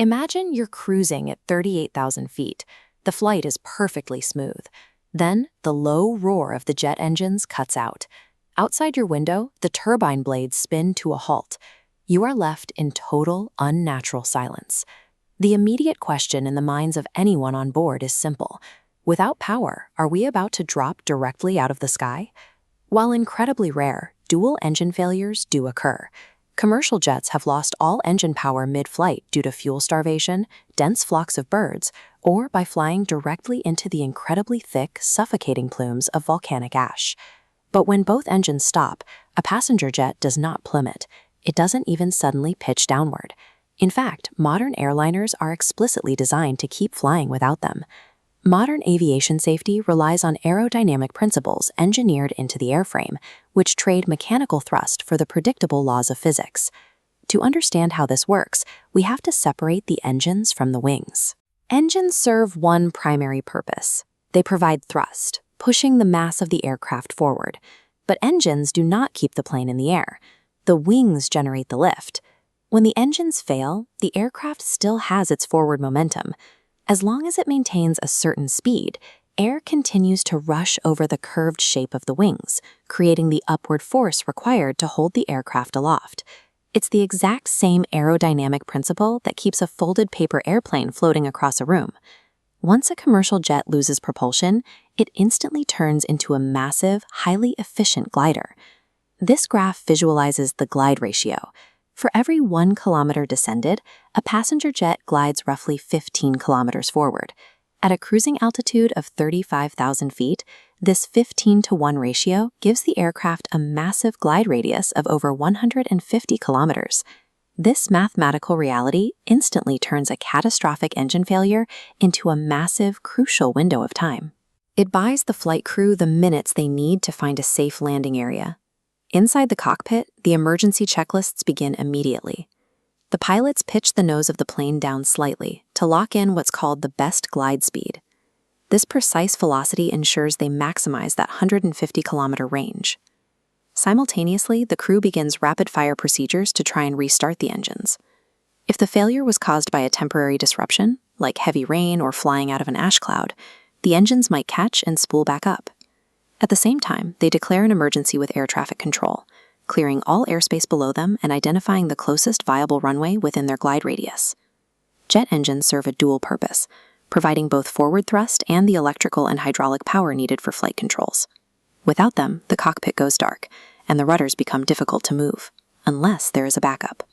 Imagine you're cruising at 38,000 feet. The flight is perfectly smooth. Then, the low roar of the jet engines cuts out. Outside your window, the turbine blades spin to a halt. You are left in total, unnatural silence. The immediate question in the minds of anyone on board is simple. Without power, are we about to drop directly out of the sky? While incredibly rare, dual engine failures do occur. Commercial jets have lost all engine power mid-flight due to fuel starvation, dense flocks of birds, or by flying directly into the incredibly thick, suffocating plumes of volcanic ash. But when both engines stop, a passenger jet does not plummet. It doesn't even suddenly pitch downward. In fact, modern airliners are explicitly designed to keep flying without them. Modern aviation safety relies on aerodynamic principles engineered into the airframe, which trade mechanical thrust for the predictable laws of physics. To understand how this works, we have to separate the engines from the wings. Engines serve one primary purpose. They provide thrust, pushing the mass of the aircraft forward. But engines do not keep the plane in the air. The wings generate the lift. When the engines fail, the aircraft still has its forward momentum. As long as it maintains a certain speed, air continues to rush over the curved shape of the wings, creating the upward force required to hold the aircraft aloft. It's the exact same aerodynamic principle that keeps a folded paper airplane floating across a room. Once a commercial jet loses propulsion, it instantly turns into a massive, highly efficient glider. This graph visualizes the glide ratio. For every 1 kilometer descended, a passenger jet glides roughly 15 kilometers forward. At a cruising altitude of 35,000 feet, this 15-to-1 ratio gives the aircraft a massive glide radius of over 150 kilometers. This mathematical reality instantly turns a catastrophic engine failure into a massive, crucial window of time. It buys the flight crew the minutes they need to find a safe landing area. Inside the cockpit, the emergency checklists begin immediately. The pilots pitch the nose of the plane down slightly to lock in what's called the best glide speed. This precise velocity ensures they maximize that 150-kilometer range. Simultaneously, the crew begins rapid-fire procedures to try and restart the engines. If the failure was caused by a temporary disruption, like heavy rain or flying out of an ash cloud, the engines might catch and spool back up. At the same time, they declare an emergency with air traffic control, clearing all airspace below them and identifying the closest viable runway within their glide radius. Jet engines serve a dual purpose, providing both forward thrust and the electrical and hydraulic power needed for flight controls. Without them, the cockpit goes dark, and the rudders become difficult to move, unless there is a backup.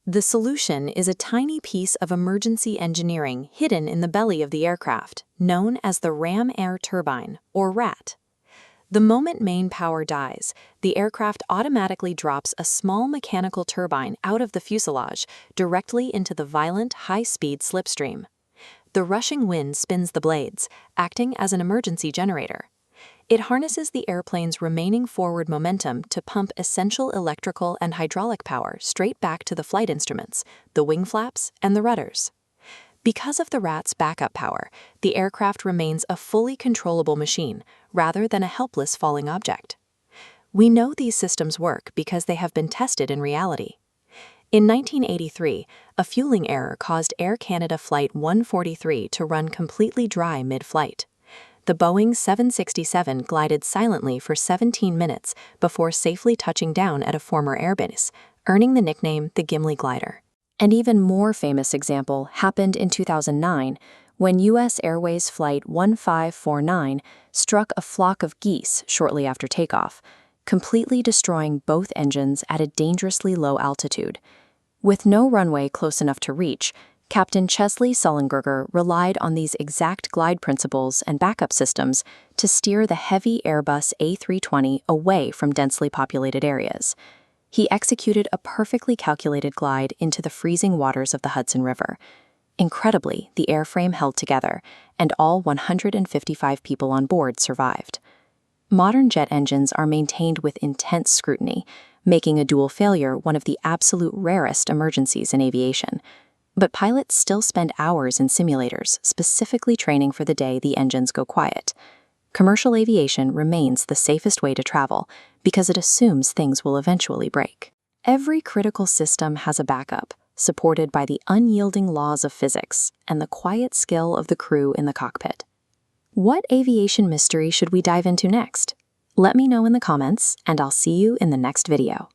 The solution is a tiny piece of emergency engineering hidden in the belly of the aircraft, known as the ram air turbine, or RAT. The moment main power dies, the aircraft automatically drops a small mechanical turbine out of the fuselage directly into the violent, high-speed slipstream. The rushing wind spins the blades, acting as an emergency generator. It harnesses the airplane's remaining forward momentum to pump essential electrical and hydraulic power straight back to the flight instruments, the wing flaps, and the rudders. Because of the RAT's backup power, the aircraft remains a fully controllable machine, rather than a helpless falling object. We know these systems work because they have been tested in reality. In 1983, a fueling error caused Air Canada Flight 143 to run completely dry mid-flight. The Boeing 767 glided silently for 17 minutes before safely touching down at a former airbase, earning the nickname the Gimli Glider. An even more famous example happened in 2009 when U.S. Airways Flight 1549 struck a flock of geese shortly after takeoff, completely destroying both engines at a dangerously low altitude. With no runway close enough to reach, Captain Chesley Sullenberger relied on these exact glide principles and backup systems to steer the heavy Airbus A320 away from densely populated areas. He executed a perfectly calculated glide into the freezing waters of the Hudson River. Incredibly, the airframe held together, and all 155 people on board survived. Modern jet engines are maintained with intense scrutiny, making a dual failure one of the absolute rarest emergencies in aviation. But pilots still spend hours in simulators, specifically training for the day the engines go quiet. Commercial aviation remains the safest way to travel because it assumes things will eventually break. Every critical system has a backup, supported by the unyielding laws of physics and the quiet skill of the crew in the cockpit. What aviation mystery should we dive into next? Let me know in the comments, and I'll see you in the next video.